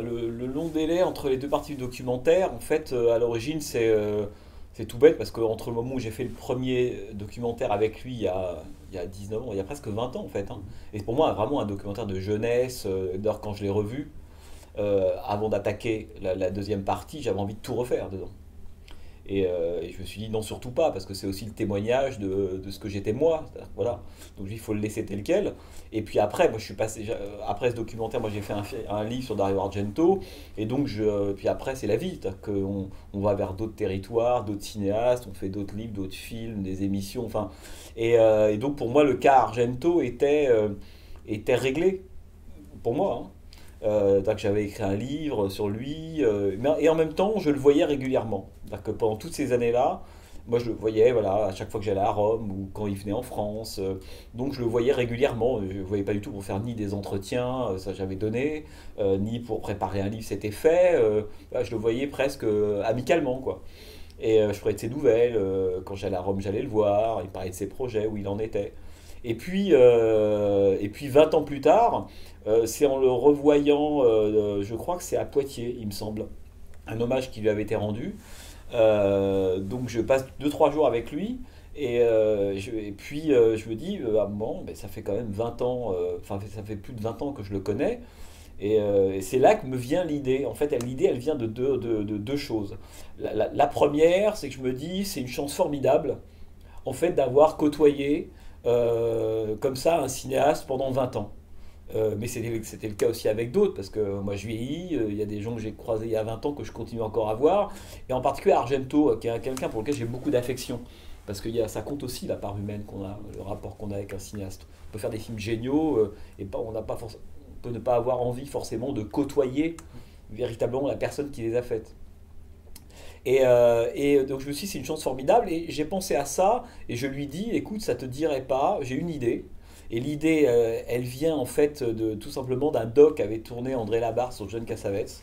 Le long délai entre les deux parties du documentaire, en fait, à l'origine, c'est tout bête parce qu'entre le moment où j'ai fait le premier documentaire avec lui il y a 19 ans, il y a presque 20 ans en fait, hein, et pour moi vraiment un documentaire de jeunesse, d'ailleurs quand je l'ai revu, avant d'attaquer la deuxième partie, j'avais envie de tout refaire dedans. Et je me suis dit non, surtout pas, parce que c'est aussi le témoignage de ce que j'étais moi. Voilà. Donc il faut le laisser tel quel. Et puis après, moi je suis passé, après ce documentaire, moi j'ai fait un livre sur Dario Argento. Et donc puis après c'est la vie. C'est-à-dire qu'on on va vers d'autres territoires, d'autres cinéastes, on fait d'autres livres, d'autres films, des émissions. Enfin, et donc pour moi le cas Argento était réglé pour moi, hein. Donc j'avais écrit un livre sur lui, et en même temps je le voyais régulièrement. C'est-à-dire que pendant toutes ces années-là, moi je le voyais voilà, à chaque fois que j'allais à Rome ou quand il venait en France. Donc je le voyais régulièrement. Je ne le voyais pas du tout pour faire ni des entretiens, ça j'avais donné, ni pour préparer un livre, c'était fait. Là, je le voyais presque amicalement, quoi. Et je prenais de ses nouvelles. Quand j'allais à Rome, j'allais le voir. Il parlait de ses projets, où il en était. Et puis 20 ans plus tard, c'est en le revoyant, je crois que c'est à Poitiers, il me semble, un hommage qui lui avait été rendu. Donc je passe deux-trois jours avec lui. Et puis je me dis, ah bon, ben, ça fait quand même 20 ans, enfin ça fait plus de 20 ans que je le connais. Et c'est là que me vient l'idée. En fait, l'idée, elle vient de deux choses. La première, c'est que je me dis, c'est une chance formidable, en fait, d'avoir côtoyé comme ça un cinéaste pendant 20 ans. Mais c'était le cas aussi avec d'autres, parce que moi je vieillis, il y a des gens que j'ai croisés il y a 20 ans que je continue encore à voir, et en particulier Argento, qui est quelqu'un pour lequel j'ai beaucoup d'affection, parce que ça compte aussi la part humaine qu'on a, le rapport qu'on a avec un cinéaste. On peut faire des films géniaux, et pas, on peut ne pas avoir envie forcément de côtoyer véritablement la personne qui les a faites. Et donc je me suis dit, c'est une chance formidable, et j'ai pensé à ça, et je lui dis, écoute, ça te dirait pas, j'ai une idée. Et l'idée, elle vient en fait tout simplement d'un doc qu'avait tourné André Labarthe sur John Cassavetes,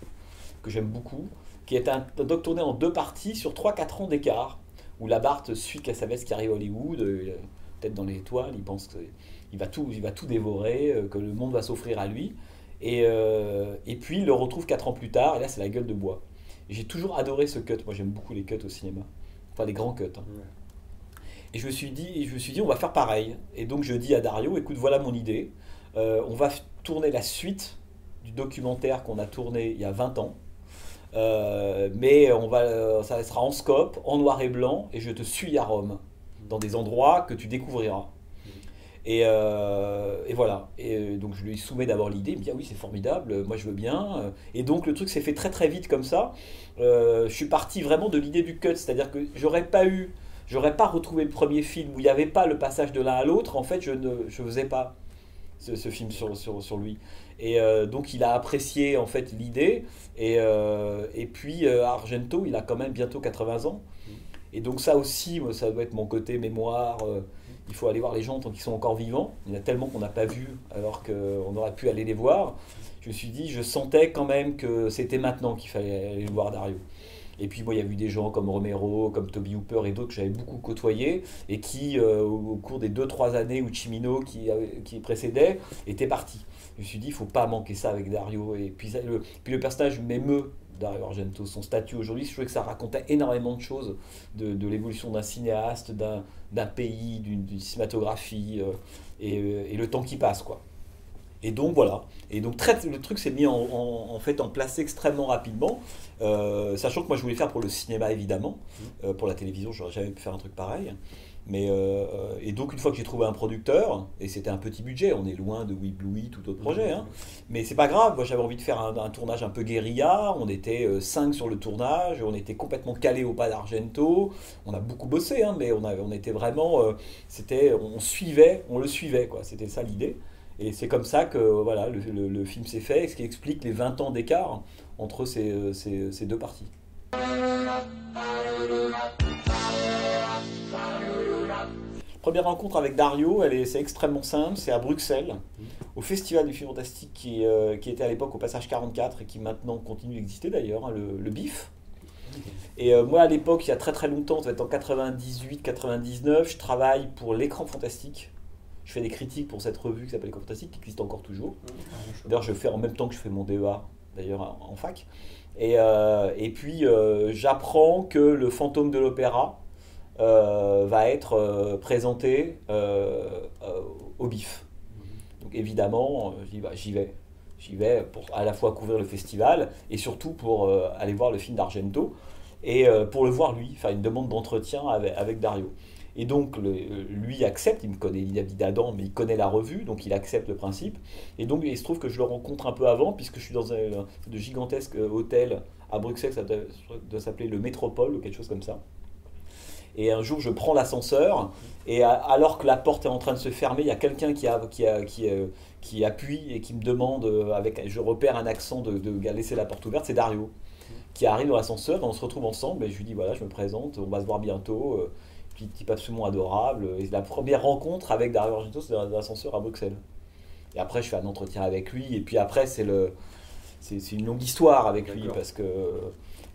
que j'aime beaucoup, qui est un doc tourné en deux parties sur trois quatre ans d'écart, où Labarthe suit Cassavetes qui arrive à Hollywood, peut-être dans les étoiles, il pense qu'il va tout dévorer, que le monde va s'offrir à lui. Et puis il le retrouve 4 ans plus tard, et là c'est la gueule de bois. Et j'ai toujours adoré ce cut, moi j'aime beaucoup les cuts au cinéma, enfin les grands cuts, hein. Ouais. Et je me suis dit, on va faire pareil. Et donc je dis à Dario, écoute, voilà mon idée. On va tourner la suite du documentaire qu'on a tourné il y a 20 ans. Mais ça sera en scope, en noir et blanc, et je te suis à Rome, dans des endroits que tu découvriras. Et voilà. Et donc je lui soumets d'abord l'idée. Il me dit ah oui, c'est formidable, moi je veux bien. Et donc le truc s'est fait très très vite comme ça. Je suis parti vraiment de l'idée du cut, c'est-à-dire que j'aurais pas retrouvé le premier film où il n'y avait pas le passage de l'un à l'autre. En fait, je faisais pas ce film sur lui. Et donc il a apprécié en fait l'idée. Et puis Argento, il a quand même bientôt 80 ans. Et donc ça aussi, moi, ça doit être mon côté mémoire. Il faut aller voir les gens tant qu'ils sont encore vivants. Il y en a tellement qu'on n'a pas vu alors qu'on aurait pu aller les voir. Je me suis dit, je sentais quand même que c'était maintenant qu'il fallait aller voir Dario. Et puis moi, il y a eu des gens comme Romero, comme Toby Hooper et d'autres que j'avais beaucoup côtoyés et qui, au cours des deux-trois années où Cimino qui précédait, étaient partis. Je me suis dit, il ne faut pas manquer ça avec Dario. Et puis, le personnage m'émeut, Dario Argento, son statut aujourd'hui. Je trouvais que ça racontait énormément de choses de l'évolution d'un cinéaste, d'un pays, d'une cinématographie, et le temps qui passe, quoi. Et donc voilà. Et donc le truc s'est mis en fait en place extrêmement rapidement, sachant que moi je voulais faire pour le cinéma évidemment, pour la télévision j'aurais jamais pu faire un truc pareil. Et donc une fois que j'ai trouvé un producteur, et c'était un petit budget, on est loin de We Bluey, tout autre projet, hein, mais c'est pas grave, moi j'avais envie de faire un tournage un peu guérilla, on était 5 sur le tournage, on était complètement calé au pas d'Argento, on a beaucoup bossé, hein, mais on était vraiment, on le suivait, quoi, c'était ça l'idée. Et c'est comme ça que voilà, le film s'est fait, ce qui explique les 20 ans d'écart entre ces deux parties. Première rencontre avec Dario, c'est extrêmement simple, c'est à Bruxelles, au Festival du film fantastique qui était à l'époque au Passage 44 et qui maintenant continue d'exister d'ailleurs, hein, le BIF. Et moi à l'époque, il y a très très longtemps, ça va être en 98-99, je travaille pour l'Écran Fantastique. Je fais des critiques pour cette revue qui s'appelle Écran Fantastique, qui existe encore toujours. D'ailleurs, je fais en même temps que je fais mon DEA d'ailleurs en fac. Et puis j'apprends que le fantôme de l'opéra va être présenté au BIF. Donc évidemment, je dis, bah, j'y vais. J'y vais pour à la fois couvrir le festival et surtout pour aller voir le film d'Argento et pour le voir lui, faire une demande d'entretien avec Dario. Et donc lui accepte, il me connaît, il habite d'Adam, mais il connaît la revue, donc il accepte le principe. Et donc il se trouve que je le rencontre un peu avant, puisque je suis dans de gigantesque hôtel à Bruxelles, doit s'appeler le Métropole ou quelque chose comme ça. Et un jour, je prends l'ascenseur, et alors que la porte est en train de se fermer, il y a quelqu'un qui appuie et qui me demande, je repère un accent de laisser la porte ouverte, c'est Dario, qui arrive dans l'ascenseur, on se retrouve ensemble, et je lui dis, voilà, je me présente, on va se voir bientôt, type absolument adorable. Et la première rencontre avec Dario Argento, c'est dans l'ascenseur à Bruxelles. Et après, je fais un entretien avec lui, et puis après, c'est une longue histoire avec lui, parce que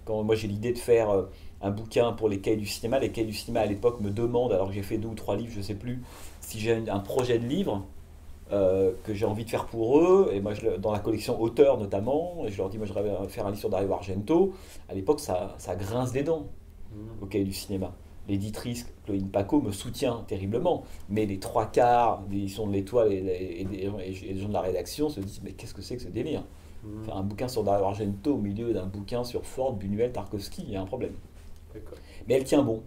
quand moi j'ai l'idée de faire un bouquin pour les Cahiers du cinéma, les Cahiers du cinéma à l'époque me demandent, alors que j'ai fait 2 ou 3 livres, je ne sais plus, si j'ai un projet de livre que j'ai envie de faire pour eux, et moi dans la collection auteur notamment, et je leur dis, moi je rêve de faire un livre sur Dario Argento. À l'époque, ça grince des dents au Cahiers du cinéma. L'éditrice Chloé Paco me soutient terriblement, mais les 3/4 des éditions de l'Étoile et les gens de la rédaction se disent, mais qu'est-ce que c'est que ce délire? Faire un bouquin sur Dario Argento au milieu d'un bouquin sur Ford, Buñuel, Tarkovsky, il y a un problème. Mais elle tient bon.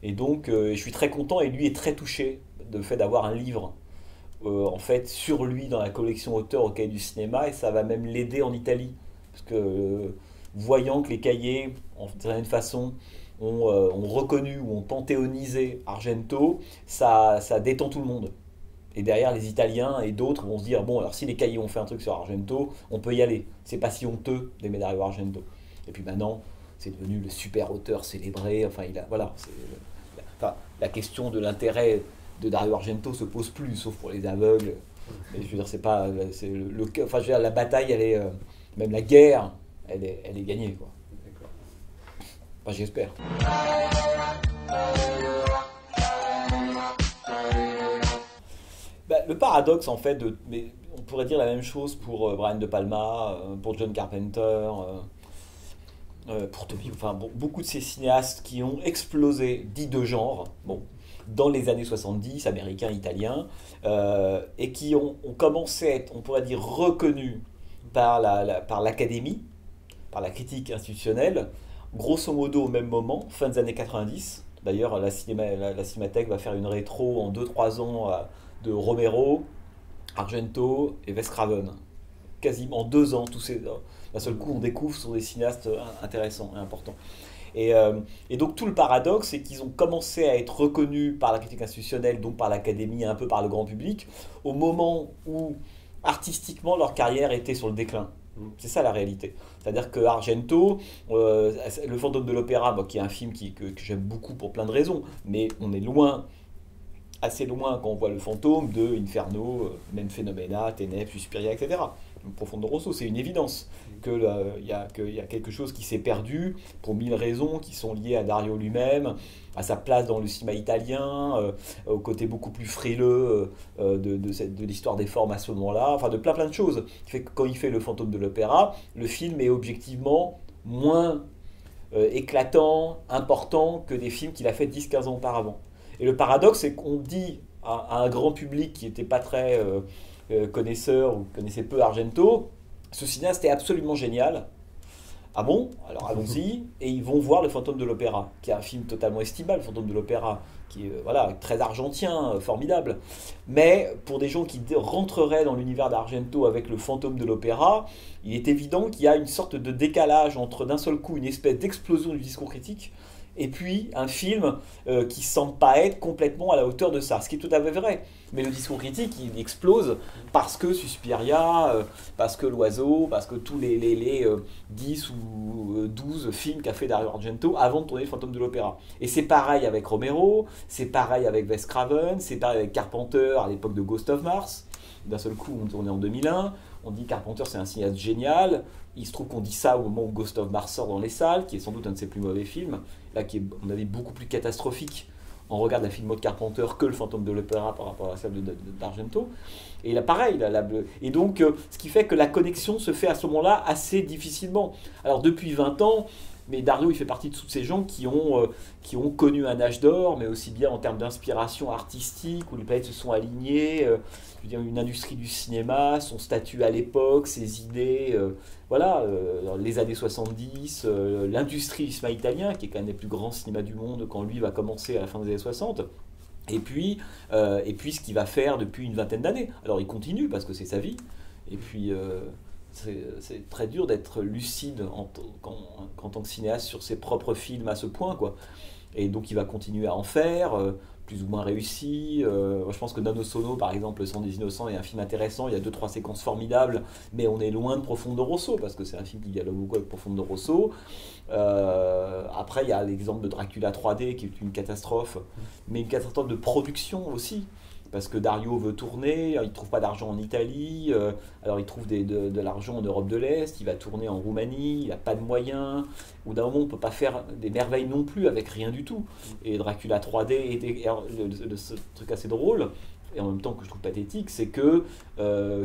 Et donc, je suis très content, et lui est très touché de fait d'avoir un livre en fait sur lui dans la collection auteur au Cahiers du cinéma, et ça va même l'aider en Italie, parce que voyant que les cahiers, en certaine façon, ont reconnu ou ont panthéonisé Argento, ça détend tout le monde. Et derrière, les Italiens et d'autres vont se dire, bon, alors si les cahiers ont fait un truc sur Argento, on peut y aller. C'est pas si honteux d'aimer Dario Argento. Et puis maintenant, c'est devenu le super auteur célébré. Enfin, voilà. La question de l'intérêt de Dario Argento se pose plus, sauf pour les aveugles. Mais je veux dire, c'est pas, enfin, je veux dire, la bataille, elle est, même la guerre, elle est gagnée, quoi. Enfin, j'espère. Le paradoxe, en fait, mais on pourrait dire la même chose pour Brian De Palma, pour John Carpenter, pour Toby, enfin beaucoup de ces cinéastes qui ont explosé, dits de genre, bon, dans les années 70, américains, italiens, et qui ont commencé à être, on pourrait dire, reconnus par l'académie, par la critique institutionnelle, grosso modo au même moment, fin des années 90. D'ailleurs, la Cinémathèque va faire une rétro en 2-3 ans de Romero, Argento et Wes Craven. Quasiment en 2 ans, d'un seul coup, on découvre sur des cinéastes intéressants et importants. Et donc tout le paradoxe, c'est qu'ils ont commencé à être reconnus par la critique institutionnelle, donc par l'académie, un peu par le grand public, au moment où artistiquement leur carrière était sur le déclin. C'est ça la réalité. C'est-à-dire que Argento, Le Fantôme de l'Opéra, qui est un film que j'aime beaucoup pour plein de raisons, mais on est loin, assez loin quand on voit le fantôme de Inferno, même Phénoména, Ténèbres, Suspiria, etc. Profondo Rosso, c'est une évidence qu'il y a quelque chose qui s'est perdu pour 1000 raisons qui sont liées à Dario lui-même, à sa place dans le cinéma italien, au côté beaucoup plus frileux de l'histoire des formes à ce moment-là, enfin de plein de choses. Qui fait que quand il fait Le Fantôme de l'Opéra, le film est objectivement moins éclatant, important que des films qu'il a fait 10-15 ans auparavant. Et le paradoxe, c'est qu'on dit à un grand public qui n'était pas très connaisseur ou connaissait peu Argento, ce cinéaste est absolument génial. Ah bon? Alors allons-y. Et ils vont voir Le Fantôme de l'Opéra, qui est un film totalement estimable, Le Fantôme de l'Opéra, qui est voilà, très argentien, formidable. Mais pour des gens qui rentreraient dans l'univers d'Argento avec Le Fantôme de l'Opéra, il est évident qu'il y a une sorte de décalage entre d'un seul coup une espèce d'explosion du discours critique et puis un film qui ne semble pas être complètement à la hauteur de ça, ce qui est tout à fait vrai. Mais le discours critique, il explose parce que Suspiria, parce que L'Oiseau, parce que tous les 10 ou 12 films qu'a fait Dario Argento avant de tourner Le Fantôme de l'Opéra. Et c'est pareil avec Romero, c'est pareil avec Wes Craven, c'est pareil avec Carpenter à l'époque de Ghost of Mars. D'un seul coup, on tournait en 2001, on dit Carpenter c'est un cinéaste génial. Il se trouve qu'on dit ça au moment où Ghost of Mars sort dans les salles, qui est sans doute un de ses plus mauvais films, là qui est, on avait beaucoup plus catastrophique on regarde la film de Carpenter que le Fantôme de l'Opéra par rapport à celle d'Argento. Et là, pareil, et donc, ce qui fait que la connexion se fait à ce moment-là assez difficilement. Alors, depuis 20 ans, mais Dario, il fait partie de tous ces gens qui ont connu un âge d'or, mais aussi bien en termes d'inspiration artistique, où les planètes se sont alignées, je veux dire, une industrie du cinéma, son statut à l'époque, ses idées, voilà, les années 70, l'industrie du cinéma italien, qui est quand même le plus grand cinéma du monde quand lui va commencer à la fin des années 60. Et puis ce qu'il va faire depuis une vingtaine d'années. Alors il continue parce que c'est sa vie. Et puis c'est très dur d'être lucide en tant que cinéaste sur ses propres films à ce point, quoi. Et donc il va continuer à en faire, plus ou moins réussi. Je pense que Nonno Sono, par exemple, Le Sang des Innocents, est un film intéressant. Il y a 2-3 séquences formidables, mais on est loin de Profondo Rosso, parce que c'est un film qui dialogue beaucoup avec Profondo Rosso. Après, il y a l'exemple de Dracula 3D, qui est une catastrophe, mais une catastrophe de production aussi. Parce que Dario veut tourner, il ne trouve pas d'argent en Italie, alors il trouve de l'argent en Europe de l'Est, il va tourner en Roumanie, il n'a pas de moyens. Au d'un moment, on ne peut pas faire des merveilles non plus avec rien du tout. Et Dracula 3D, ce truc assez drôle, et en même temps que je trouve pathétique, c'est que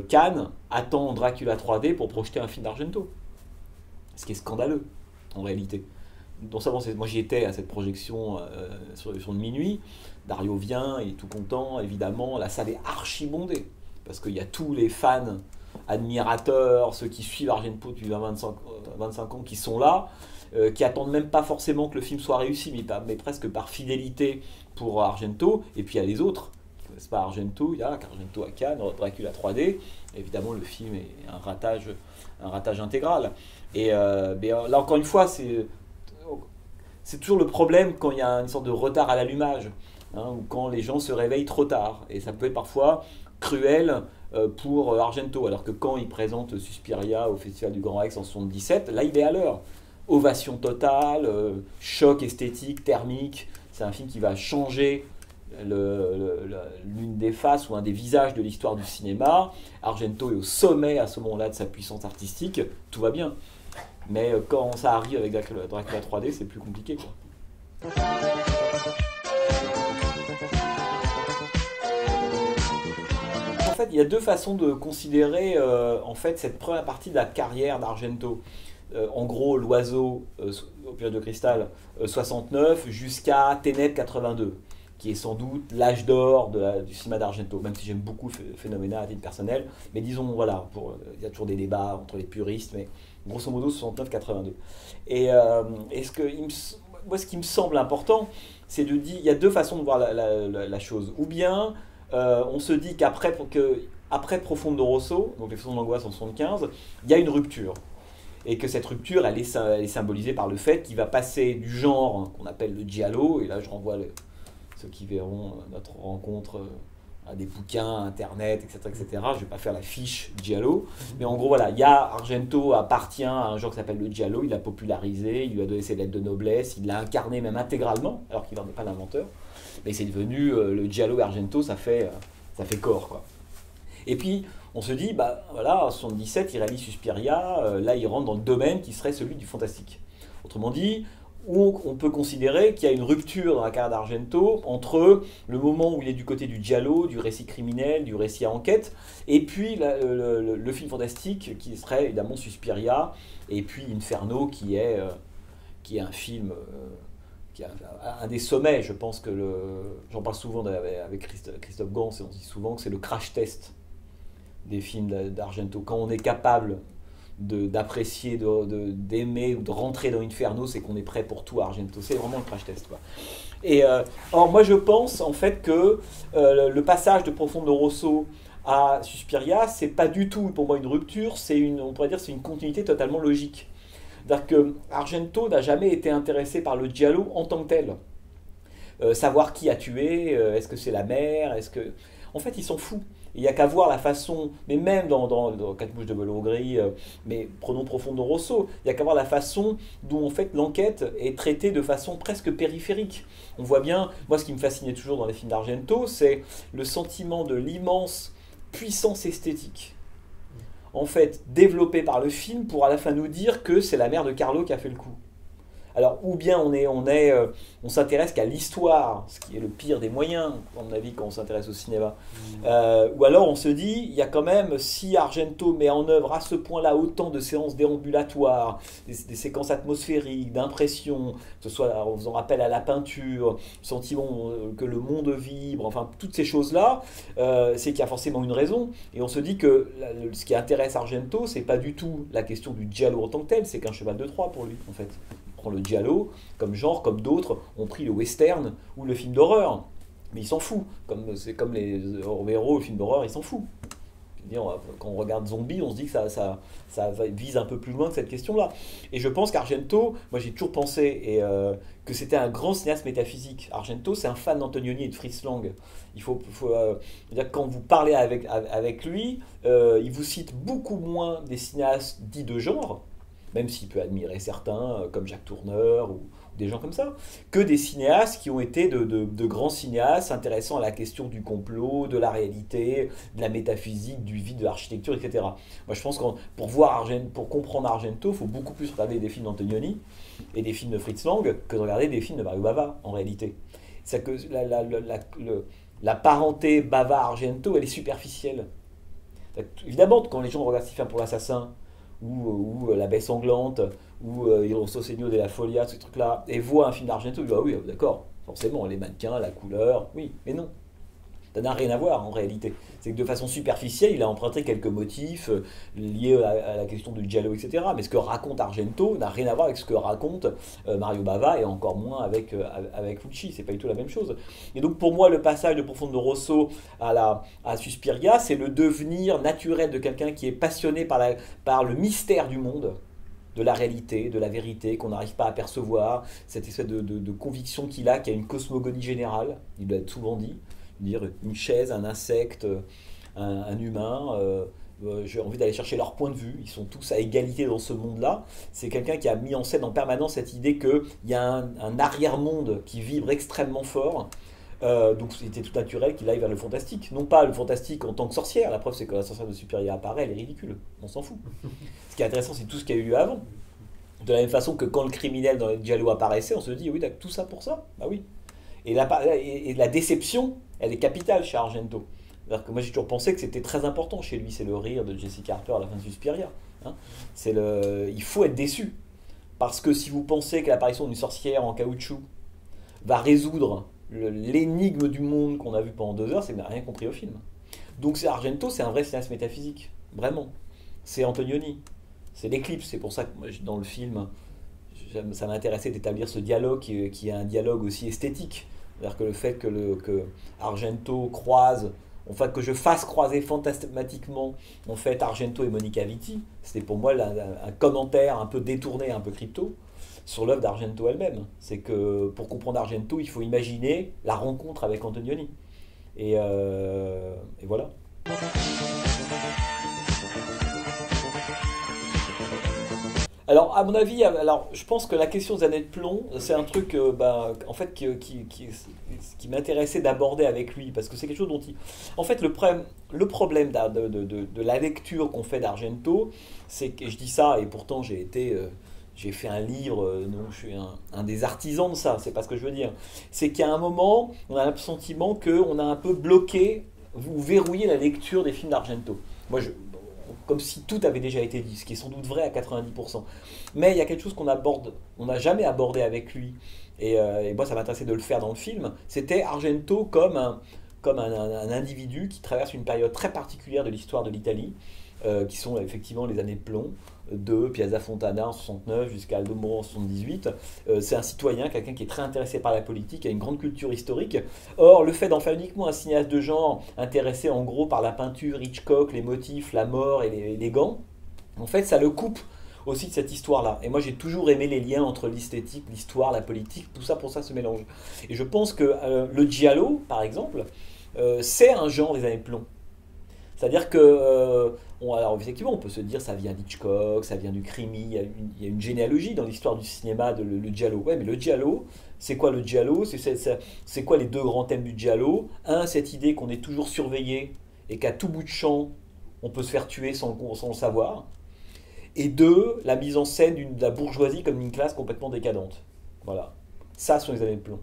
Cannes attend Dracula 3D pour projeter un film d'Argento. Ce qui est scandaleux, en réalité. Donc, moi j'y étais à cette projection sur de minuit. Dario vient, il est tout content, évidemment, la salle est archi bondée, parce qu'il y a tous les fans, admirateurs, ceux qui suivent Argento depuis 25 ans qui sont là, qui attendent même pas forcément que le film soit réussi, mais presque par fidélité pour Argento, et puis il y a les autres, c'est pas Argento, il y a Argento à Cannes, Dracula 3D, évidemment le film est un ratage intégral. Et là encore une fois, c'est toujours le problème quand il y a une sorte de retard à l'allumage, hein, ou quand les gens se réveillent trop tard. Et ça peut être parfois cruel pour Argento, alors que quand il présente Suspiria au Festival du Grand Rex en 1977, là il est à l'heure. Ovation totale, choc esthétique, thermique. C'est un film qui va changer l'une des faces ou un des visages de l'histoire du cinéma. Argento est au sommet à ce moment-là de sa puissance artistique, tout va bien. Mais quand ça arrive avec Dracula 3D, c'est plus compliqué, quoi. En fait, il y a deux façons de considérer en fait, cette première partie de la carrière d'Argento. En gros, L'Oiseau, au Période de Cristal, 69, jusqu'à Tenet 82, qui est sans doute l'âge d'or du cinéma d'Argento, même si j'aime beaucoup Phénoména à titre personnel. Mais disons, voilà, il y a toujours des débats entre les puristes, mais grosso modo 69-82. Et moi, ce qui me semble important, c'est de dire, il y a deux façons de voir la chose. Ou bien, on se dit qu'après Profondo Rosso, donc Les Frissons de l'Angoisse en 75, il y a une rupture. Et que cette rupture, elle est symbolisée par le fait qu'il va passer du genre qu'on appelle le giallo, et là je renvoie ceux qui verront notre rencontre à des bouquins, Internet, etc., etc. Je ne vais pas faire la fiche giallo, mais en gros, voilà, Argento appartient à un genre qui s'appelle le giallo, il l'a popularisé, il lui a donné ses lettres de noblesse, il l'a incarné même intégralement, alors qu'il n'en est pas l'inventeur, mais c'est devenu le giallo Argento, ça fait corps, quoi. Et puis, on se dit, voilà, en 77, il réalise Suspiria, là, il rentre dans le domaine qui serait celui du fantastique. Autrement dit, on peut considérer qu'il y a une rupture dans la carrière d'Argento entre le moment où il est du côté du giallo, du récit criminel, du récit à enquête, et puis le film fantastique qui serait évidemment Suspiria, et puis Inferno qui est un film qui est un des sommets. Je pense que j'en parle souvent avec Christophe Gans, et on dit souvent que c'est le crash test des films d'Argento. Quand on est capable d'apprécier, d'aimer ou de rentrer dans Inferno, c'est qu'on est prêt pour tout à Argento. C'est vraiment le crash test, quoi. Et alors moi je pense en fait que le passage de Profondo Rosso à Suspiria, c'est pas du tout pour moi une rupture, on pourrait dire c'est une continuité totalement logique. C'est-à-dire que Argento n'a jamais été intéressé par le giallo en tant que tel. Savoir qui a tué, est-ce que c'est la mère, en fait il s'en fout. Il n'y a qu'à voir la façon, mais même dans Quatre mouches de velours gris, mais prenons Profondo Rosso, il n'y a qu'à voir la façon dont en fait l'enquête est traitée de façon presque périphérique. On voit bien, moi ce qui me fascinait toujours dans les films d'Argento, c'est le sentiment de l'immense puissance esthétique, en fait développée par le film pour à la fin nous dire que c'est la mère de Carlo qui a fait le coup. Alors, ou bien on s'intéresse qu'à l'histoire, ce qui est le pire des moyens, à mon avis, quand on s'intéresse au cinéma. Ou alors on se dit, il y a quand même, si Argento met en œuvre à ce point-là autant de séances déambulatoires, des séquences atmosphériques, d'impressions, que ce soit en faisant appel à la peinture, sentiment que le monde vibre, enfin toutes ces choses-là, c'est qu'il y a forcément une raison. Et on se dit que ce qui intéresse Argento, c'est pas du tout la question du giallo en tant que tel, c'est qu'un cheval de Troie pour lui, en fait. Il prend le giallo comme genre, comme d'autres ont pris le western ou le film d'horreur. Mais il s'en fout. C'est comme les Romero, le film d'horreur, il s'en fout. Quand on regarde Zombie, on se dit que ça vise un peu plus loin que cette question-là. Et je pense qu'Argento, moi j'ai toujours pensé que c'était un grand cinéaste métaphysique. Argento, c'est un fan d'Antonioni et de Fritz Lang. Il faut dire, quand vous parlez avec lui, il vous cite beaucoup moins des cinéastes dits de genre, même s'il peut admirer certains, comme Jacques Tourneur ou des gens comme ça, que des cinéastes qui ont été de grands cinéastes intéressant à la question du complot, de la réalité, de la métaphysique, du vide, de l'architecture, etc. Moi je pense que pour comprendre Argento, il faut beaucoup plus regarder des films d'Antonioni et des films de Fritz Lang que de regarder des films de Mario Bava, en réalité. C'est que la parenté Bava-Argento, elle est superficielle. Évidemment, quand les gens regardent Sylvain pour l'assassin, ou La Baie sanglante, ou Il Rossegno de la Folia, ce truc-là, et voit un film d'Argento, il dit ah oui, d'accord, forcément, les mannequins, la couleur, oui, mais non. Ça n'a rien à voir en réalité. C'est que de façon superficielle, il a emprunté quelques motifs liés à la question du giallo, etc. Mais ce que raconte Argento n'a rien à voir avec ce que raconte Mario Bava et encore moins avec Fulci. C'est pas du tout la même chose. Et donc pour moi, le passage de Profondo Rosso à Suspiria, c'est le devenir naturel de quelqu'un qui est passionné par le mystère du monde, de la réalité, de la vérité qu'on n'arrive pas à percevoir, cette espèce de conviction qu'il a, qui a une cosmogonie générale, il l'a souvent dit. Dire une chaise, un insecte, un humain, j'ai envie d'aller chercher leur point de vue, ils sont tous à égalité dans ce monde-là. C'est quelqu'un qui a mis en scène en permanence cette idée qu'il y a un arrière-monde qui vibre extrêmement fort. Donc c'était tout naturel qu'il aille vers le fantastique. Non pas le fantastique en tant que sorcière, la preuve c'est que la sorcière de Suspiria apparaît, elle est ridicule, on s'en fout. Ce qui est intéressant, c'est tout ce qu'il y a eu avant. De la même façon que quand le criminel dans le giallo apparaissait, on se dit oui, t'as tout ça pour ça. Bah oui. Et la déception, elle est capitale chez Argento. Que moi j'ai toujours pensé que c'était très important chez lui, c'est le rire de Jessica Harper à la fin de Suspiria. Hein. Il faut être déçu. Parce que si vous pensez que l'apparition d'une sorcière en caoutchouc va résoudre l'énigme du monde qu'on a vu pendant 2 heures, c'est que vous n'avez rien compris au film. Donc Argento, c'est un vrai cinéaste métaphysique. Vraiment. C'est Antonioni. C'est l'éclipse. C'est pour ça que moi, dans le film, ça m'intéressait d'établir ce dialogue qui est un dialogue aussi esthétique. C'est-à-dire que le fait que Argento croise, enfin que je fasse croiser fantasmatiquement en fait Argento et Monica Vitti, c'était pour moi un commentaire un peu détourné, un peu crypto sur l'œuvre d'Argento elle-même. C'est que pour comprendre Argento, il faut imaginer la rencontre avec Antonioni. Et voilà. Alors, à mon avis, je pense que la question des années de plomb, c'est un truc en fait, qui m'intéressait d'aborder avec lui, parce que c'est quelque chose dont il... En fait, le problème de la lecture qu'on fait d'Argento, c'est que, je dis ça, et pourtant j'ai fait un livre, donc je suis un des artisans de ça, c'est pas ce que je veux dire. C'est qu'à un moment, on a le sentiment qu'on a un peu bloqué, ou verrouillé la lecture des films d'Argento. Comme si tout avait déjà été dit, ce qui est sans doute vrai à 90%. Mais il y a quelque chose on n'a jamais abordé avec lui, et moi ça m'intéressait de le faire dans le film, c'était Argento comme un individu qui traverse une période très particulière de l'histoire de l'Italie, qui sont effectivement les années de plomb, de Piazza Fontana en 69 jusqu'à Aldo Moro en 78. C'est un citoyen, quelqu'un qui est très intéressé par la politique, qui a une grande culture historique. Or, le fait d'en faire uniquement un cinéaste de genre, intéressé en gros par la peinture, Hitchcock, les motifs, la mort et les gants, en fait, ça le coupe aussi de cette histoire-là. Et moi, j'ai toujours aimé les liens entre l'esthétique, l'histoire, la politique, tout ça pour ça se mélange. Et je pense que le giallo, par exemple, c'est un genre des années de plomb. C'est-à-dire que, alors effectivement, on peut se dire ça vient d'Hitchcock, ça vient du Crimi, il y a une généalogie dans l'histoire du cinéma de le giallo. Ouais, mais le giallo, c'est quoi le giallo? C'est quoi les 2 grands thèmes du giallo? Un, cette idée qu'on est toujours surveillé et qu'à tout bout de champ, on peut se faire tuer sans le savoir. Et deux, la mise en scène de la bourgeoisie comme une classe complètement décadente. Voilà. Ça, ce sont les années de plomb.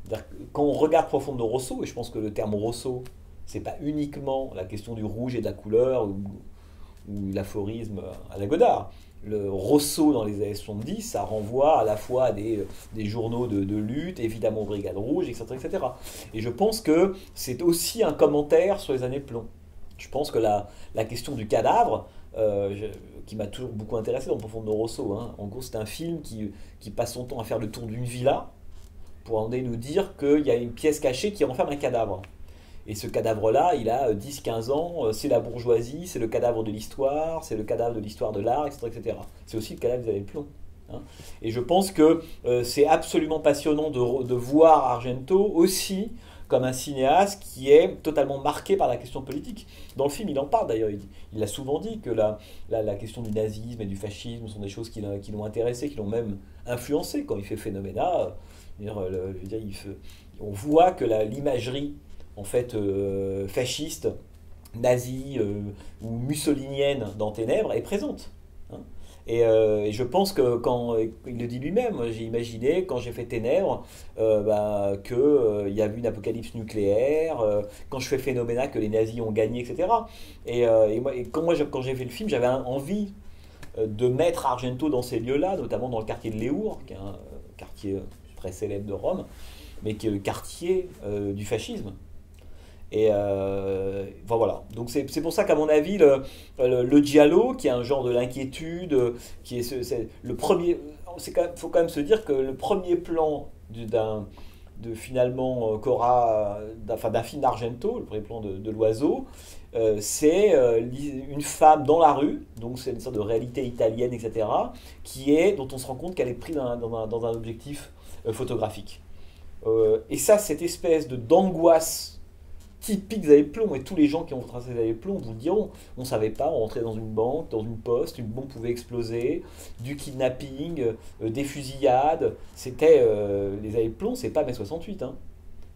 C'est-à-dire que quand on regarde Profondo Rosso, et je pense que le terme Rosso, c'est pas uniquement la question du rouge et de la couleur ou l'aphorisme à la Godard. Le Rosso dans les années 70, ça renvoie à la fois à des journaux de lutte, évidemment aux Brigades Rouges, etc., etc. Et je pense que c'est aussi un commentaire sur les années de plomb. Je pense que la question du cadavre, qui m'a toujours beaucoup intéressé dans Profondo Rosso, hein. En gros, c'est un film qui passe son temps à faire le tour d'une villa pour en nous dire qu'il y a une pièce cachée qui renferme un cadavre. Et ce cadavre-là, il a 10-15 ans, c'est la bourgeoisie, c'est le cadavre de l'histoire, c'est le cadavre de l'histoire de l'art, etc., etc. C'est aussi le cadavre des années de plomb, hein. Et je pense que c'est absolument passionnant de voir Argento aussi comme un cinéaste qui est totalement marqué par la question politique. Dans le film, il en parle d'ailleurs, il a souvent dit que la question du nazisme et du fascisme sont des choses qui l'ont intéressé, qui l'ont même influencé quand il fait Phénoména. Je veux dire, on voit que l'imagerie en fait fasciste, nazie ou mussolinienne dans Ténèbres est présente, hein. Et je pense que quand il le dit lui-même, j'ai imaginé quand j'ai fait Ténèbres qu'il y a eu une apocalypse nucléaire, quand je fais Phénoména que les nazis ont gagné, etc. Quand j'ai fait le film, j'avais envie de mettre Argento dans ces lieux-là, notamment dans le quartier de Léour, qui est un quartier très célèbre de Rome, mais qui est le quartier du fascisme. Enfin, voilà. Donc c'est pour ça qu'à mon avis, le giallo, qui est un genre de l'inquiétude, qui est, le premier. Faut quand même se dire que le premier plan finalement d'un film d'Argento, le premier plan de l'oiseau, c'est une femme dans la rue, donc c'est une sorte de réalité italienne, etc., dont on se rend compte qu'elle est prise dans un objectif photographique. Et ça, cette espèce d'angoisse typique des années de plomb, et tous les gens qui ont tracé les années de plomb vous le diront, on ne savait pas, on rentrait dans une banque, dans une poste, une bombe pouvait exploser, du kidnapping, des fusillades, les années de plomb, c'est pas mai 68, hein.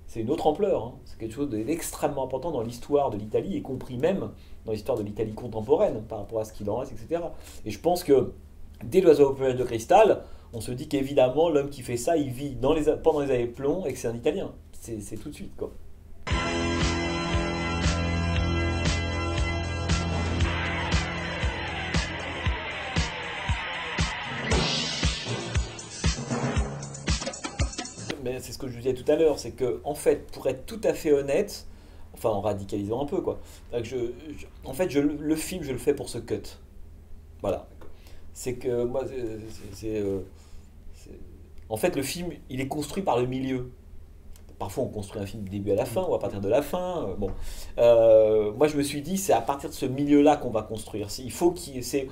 C'est une autre ampleur, hein. C'est quelque chose d'extrêmement important dans l'histoire de l'Italie, y compris même dans l'histoire de l'Italie contemporaine, par rapport à ce qu'il en reste, etc. Et je pense que dès l'oiseau au plumage de cristal, on se dit qu'évidemment l'homme qui fait ça, il vit pendant les années de plomb et que c'est un Italien. C'est tout de suite, quoi. Mais c'est ce que je vous disais tout à l'heure, c'est que en fait, pour être tout à fait honnête, enfin en radicalisant un peu quoi, en fait, le film, je le fais pour ce cut. Voilà. C'est que moi, en fait, le film, il est construit par le milieu. Parfois, on construit un film du début à la fin, ou à partir de la fin. Bon, moi, je me suis dit, c'est à partir de ce milieu-là qu'on va construire. Il faut c'est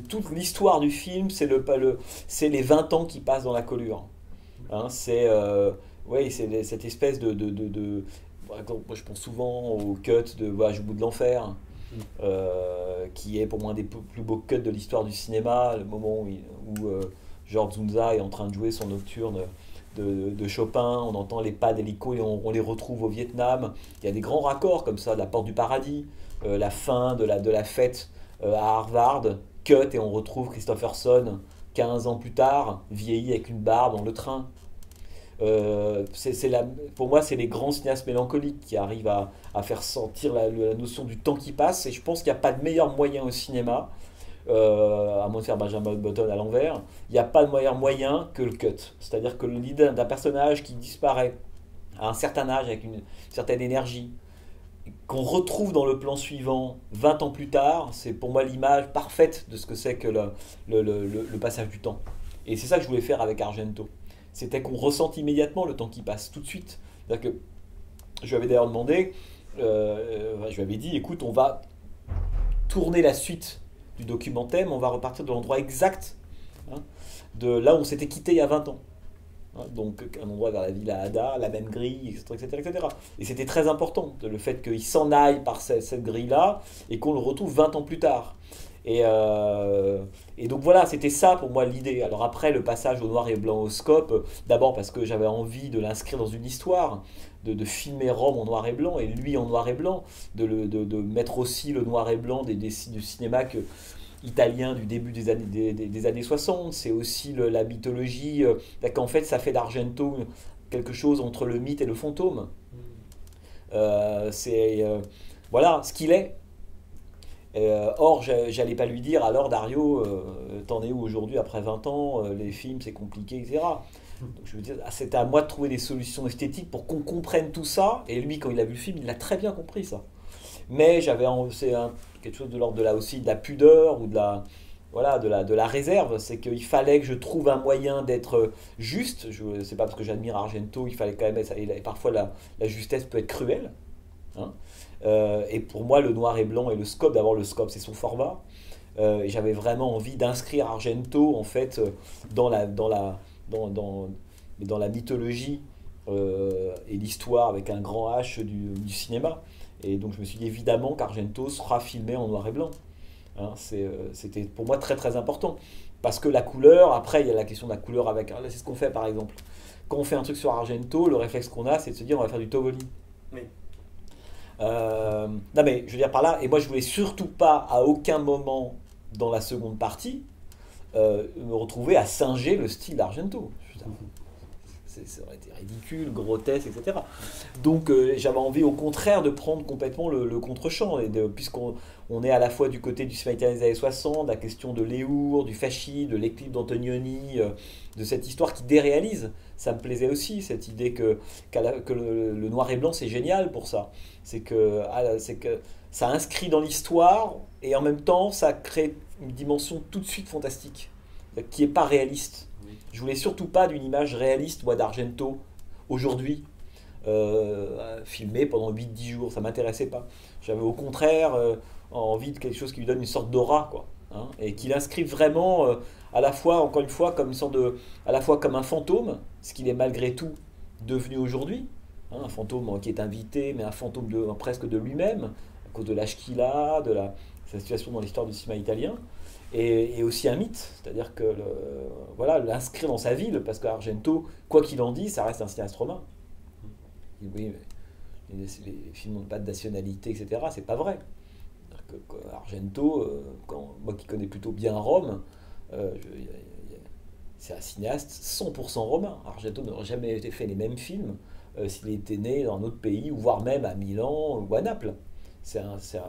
toute l'histoire du film, c'est les 20 ans qui passent dans la colure. Hein, ouais, c'est cette espèce par exemple, moi, je pense souvent au cut de Voyage au bout de l'enfer, qui est pour moi un des plus beaux cuts de l'histoire du cinéma, le moment où George Zunza est en train de jouer son nocturne de Chopin, on entend les pas d'hélico et on les retrouve au Vietnam. Il y a des grands raccords comme ça, la porte du paradis, la fin de la fête à Harvard, cut et on retrouve Christopherson 15 ans plus tard, vieilli avec une barbe dans le train. Pour moi, c'est les grands cinéastes mélancoliques qui arrivent à faire sentir la notion du temps qui passe. Et je pense qu'il n'y a pas de meilleur moyen au cinéma, à moins de faire Benjamin Button à l'envers, il n'y a pas de meilleur moyen que le cut. C'est-à-dire que l'idée d'un personnage qui disparaît à un certain âge avec une certaine énergie, qu'on retrouve dans le plan suivant 20 ans plus tard, c'est pour moi l'image parfaite de ce que c'est que le passage du temps. Et c'est ça que je voulais faire avec Argento. C'était qu'on ressente immédiatement le temps qui passe, tout de suite. C'est-à-dire que je lui avais d'ailleurs demandé, je lui avais dit, écoute, on va tourner la suite du documentaire, mais on va repartir de l'endroit exact, hein, de là où on s'était quitté il y a 20 ans. Hein, donc un endroit vers la Villa Ada, la même grille, etc. etc., etc. Et c'était très important, le fait qu'il s'en aille par cette grille-là, et qu'on le retrouve 20 ans plus tard. Et donc voilà, c'était ça pour moi l'idée. Alors après, le passage au noir et blanc au scope, d'abord parce que j'avais envie de l'inscrire dans une histoire, de filmer Rome en noir et blanc, et lui en noir et blanc, de mettre aussi le noir et blanc du cinéma italien du début des années 60. C'est aussi la mythologie, qu'en fait ça fait d'Argento quelque chose entre le mythe et le fantôme. C'est voilà ce qu'il est. Or, j'allais pas lui dire, alors Dario, t'en es où aujourd'hui après 20 ans, les films c'est compliqué, etc. Donc je veux dire, c'était à moi de trouver des solutions esthétiques pour qu'on comprenne tout ça. Et lui, quand il a vu le film, il a très bien compris ça. Mais quelque chose de l'ordre de aussi de la pudeur ou de la, voilà, de la réserve. C'est qu'il fallait que je trouve un moyen d'être juste. C'est pas parce que j'admire Argento, il fallait quand même être, et parfois la justesse peut être cruelle. Hein. Et pour moi, le noir et blanc et le scope, d'abord le scope, c'est son format. Et j'avais vraiment envie d'inscrire Argento en fait dans la mythologie et l'histoire avec un grand H du cinéma. Et donc je me suis dit évidemment qu'Argento sera filmé en noir et blanc. Hein, c'était pour moi très très important. Parce que la couleur, après il y a la question de la couleur avec. Là, c'est ce qu'on fait par exemple. Quand on fait un truc sur Argento, le réflexe qu'on a, c'est de se dire on va faire du Tovoli. Oui. Non mais je veux dire par là, et moi je voulais surtout pas à aucun moment dans la seconde partie me retrouver à singer le style d'Argento. Ça aurait été ridicule, grotesque, etc. Donc j'avais envie au contraire de prendre complètement le contre-champ, puisqu'on est à la fois du côté du cinéma italien des années 60, la question de Léour, du fascisme, de l'éclipse d'Antonioni, de cette histoire qui déréalise. Ça me plaisait aussi, cette idée que le noir et blanc c'est génial pour ça. C'est que ça inscrit dans l'histoire et en même temps ça crée une dimension tout de suite fantastique, qui n'est pas réaliste. Je voulais surtout pas d'une image réaliste, moi, d'Argento, aujourd'hui, filmée pendant 8-10 jours. Ça m'intéressait pas. J'avais au contraire envie de quelque chose qui lui donne une sorte d'aura, quoi. Hein, et qui l'inscrive vraiment à la fois, encore une fois, comme une sorte à la fois comme un fantôme, ce qu'il est malgré tout devenu aujourd'hui. Hein, un fantôme qui est invité, mais un fantôme presque de lui-même, à cause de l'âge qu'il a, sa situation dans l'histoire du cinéma italien. Et aussi un mythe, c'est-à-dire que voilà, l'inscrire dans sa ville, parce qu'Argento, quoi qu'il en dise, ça reste un cinéaste romain. Oui, mais les films n'ont pas de nationalité, etc. C'est pas vrai. Argento, moi qui connais plutôt bien Rome, c'est un cinéaste 100% romain. Argento n'aurait jamais fait les mêmes films s'il était né dans un autre pays, ou voire même à Milan ou à Naples.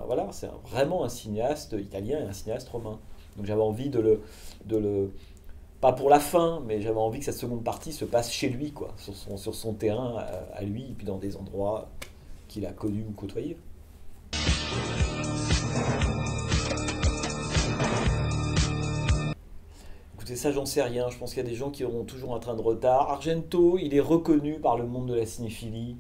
Voilà, vraiment un cinéaste italien et un cinéaste romain. Donc j'avais envie pas pour la fin, mais j'avais envie que cette seconde partie se passe chez lui, quoi, sur son terrain à lui, et puis dans des endroits qu'il a connus ou côtoyés. Écoutez, ça j'en sais rien, je pense qu'il y a des gens qui auront toujours un train de retard. Argento, il est reconnu par le monde de la cinéphilie.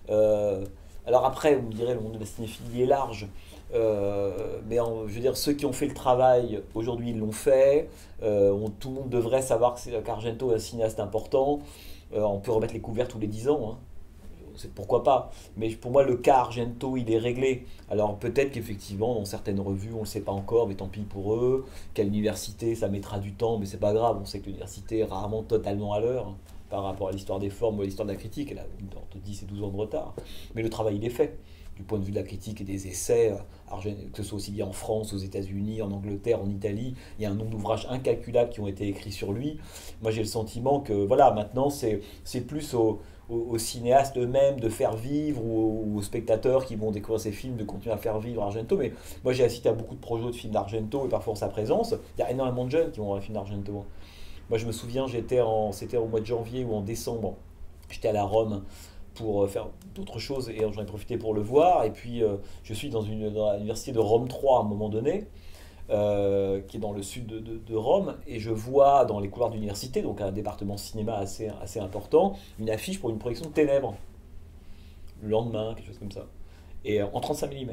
Alors après, vous me direz, le monde de la cinéphilie est large. Je veux dire, ceux qui ont fait le travail, aujourd'hui ils l'ont fait. Tout le monde devrait savoir qu'Argento est un cinéaste important. On peut remettre les couverts tous les 10 ans. Hein. Pourquoi pas. Mais pour moi, le cas Argento, il est réglé. Alors peut-être qu'effectivement, dans certaines revues, on ne le sait pas encore, mais tant pis pour eux. Qu'à l'université, ça mettra du temps, mais c'est pas grave. On sait que l'université est rarement totalement à l'heure, hein, par rapport à l'histoire des formes ou à l'histoire de la critique. Elle a entre 10 et 12 ans de retard. Mais le travail, il est fait. Du point de vue de la critique et des essais, que ce soit aussi bien en France, aux États-Unis, en Angleterre, en Italie, il y a un nombre d'ouvrages incalculables qui ont été écrits sur lui. Moi, j'ai le sentiment que, voilà, maintenant, c'est plus aux cinéastes eux-mêmes de faire vivre, ou aux spectateurs qui vont découvrir ces films de continuer à faire vivre Argento. Mais moi, j'ai assisté à beaucoup de projets de films d'Argento et parfois en sa présence. Il y a énormément de jeunes qui vont voir les films d'Argento. Moi, je me souviens, c'était au mois de janvier ou en décembre, j'étais à la Rome pour faire d'autres choses et j'en ai profité pour le voir. Et puis, je suis dans l'université de Rome 3 à un moment donné, qui est dans le sud de Rome, et je vois dans les couloirs d'université, donc un département cinéma assez important, une affiche pour une projection de Ténèbres, le lendemain, quelque chose comme ça, et en 35 mm.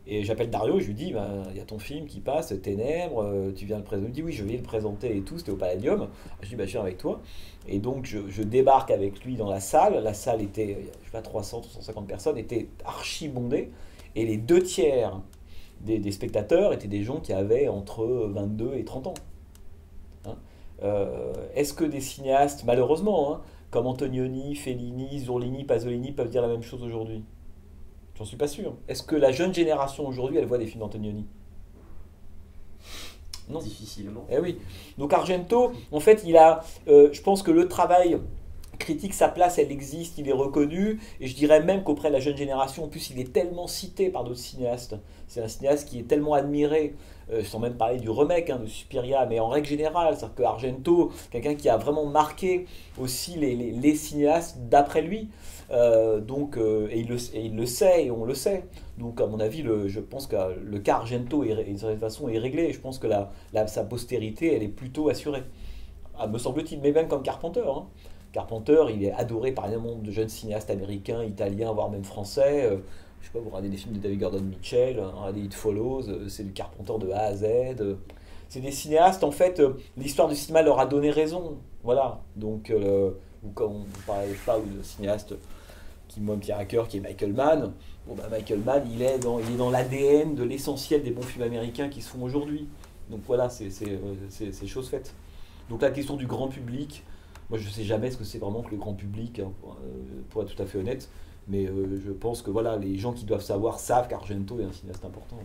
Et j'appelle Dario, je lui dis, bah, y a ton film qui passe, Ténèbres, tu viens le présenter. Il me dit, oui, je vais le présenter et tout, c'était au Palladium. Je dis, bah, je viens avec toi. Et donc, je débarque avec lui dans la salle. La salle était, je sais pas, 300, 350 personnes, était archi bondée. Et les 2 tiers des spectateurs étaient des gens qui avaient entre 22 et 30 ans. Hein. Est-ce que des cinéastes, malheureusement, hein, comme Antonioni, Fellini, Zurlini, Pasolini, peuvent dire la même chose aujourd'hui? J'en suis pas sûr. Est-ce que la jeune génération aujourd'hui, elle voit des films d'Antonioni? Non. difficilement. Eh oui. Donc Argento, en fait, je pense que le travail critique, sa place, elle existe, il est reconnu, et je dirais même qu'auprès de la jeune génération, en plus, il est tellement cité par d'autres cinéastes. C'est un cinéaste qui est tellement admiré, sans même parler du remake de Suspiria, mais en règle générale, c'est-à-dire que Argento, quelqu'un qui a vraiment marqué aussi les cinéastes d'après lui, et il le sait, et on le sait. Donc, à mon avis, je pense que le cas Argento de toute façon, est réglé, et je pense que sa postérité, elle est plutôt assurée. Ah, me semble-t-il, mais même comme Carpenter. Carpenter, il est adoré par un nombre de jeunes cinéastes américains, italiens, voire même français. Je sais pas, vous regardez des films de David Gordon Mitchell, regardez It Follows, c'est du Carpenter de A à Z. C'est des cinéastes, en fait, l'histoire du cinéma leur a donné raison. Voilà. Donc, ou comme on ne parlait pas ou de cinéaste qui moi me tient à cœur, qui est Michael Mann. Bon, bah, Michael Mann, il est dans l'ADN de l'essentiel des bons films américains qui se font aujourd'hui. Donc voilà, c'est chose faite. Donc la question du grand public, moi je sais jamais ce que c'est vraiment que le grand public, pour être tout à fait honnête, mais je pense que voilà, les gens qui doivent savoir savent qu'Argento est un cinéaste important.